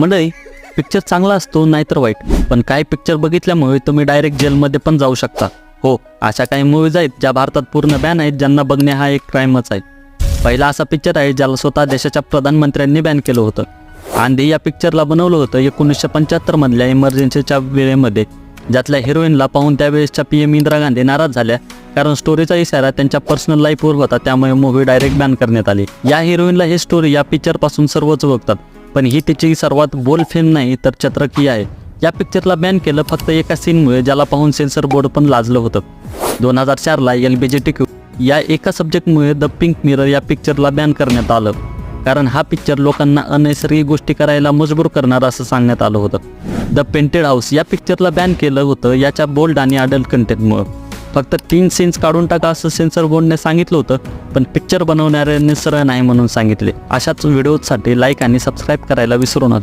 मंडळी, पिक्चर चांगला असतो नाहीतर वाईट, पण काही पिक्चर बघितल्यामुळे तुम्ही डायरेक्ट जेलमध्ये पण जाऊ शकता. हो, अशा काही मूवीज आहेत ज्या भारतात पूर्ण बॅन आहेत, ज्यांना बघणे हा एक क्राईमच आहे. पहिला असा पिक्चर आहे ज्याला स्वतः देशाच्या प्रधानमंत्र्यांनी बॅन केलं होतं. आंधी या पिक्चरला बनवलं होतं 1975 मधल्या इमर्जन्सीच्या वेळेमध्ये, ज्यातल्या हिरोईनला पाहून त्यावेळेसच्या PM इंदिरा गांधी नाराज झाल्या, कारण स्टोरीचा इशारा त्यांच्या पर्सनल लाईफवर होता. त्यामुळे मूवी डायरेक्ट बॅन करण्यात आली. या हिरोईनला ही स्टोरी या पिक्चरपासून सर्वच ओळखतात, पण ही तिची सर्वात बोल्ड फिल्म नाही तर चत्रकी आहे. या पिक्चरला बॅन केलं फक्त एका सीनमुळे, ज्याला पाहून सेन्सर बोर्ड पण लाजलं होतं. 2004ला LGBTQ या एका सब्जेक्टमुळे द पिंक मिरर या पिक्चरला बॅन करण्यात आलं, कारण हा पिक्चर लोकांना अनैसर्गिक गोष्टी करायला मजबूर करणार असं सांगण्यात आलं होतं. द पेंटेड हाऊस या पिक्चरला बॅन केलं होतं याच्या बोल्ड आणि अडल्ट कंटेंटमुळे. फक्त 3 सीन्स काढून टाका असं सेन्सर बोर्डने सांगितलं होतं, पण पिक्चर बनवणाऱ्यांनी सरळ नाही म्हणून सांगितले. अशाच व्हिडिओसाठी लाईक आणि सबस्क्राईब करायला विसरू नका.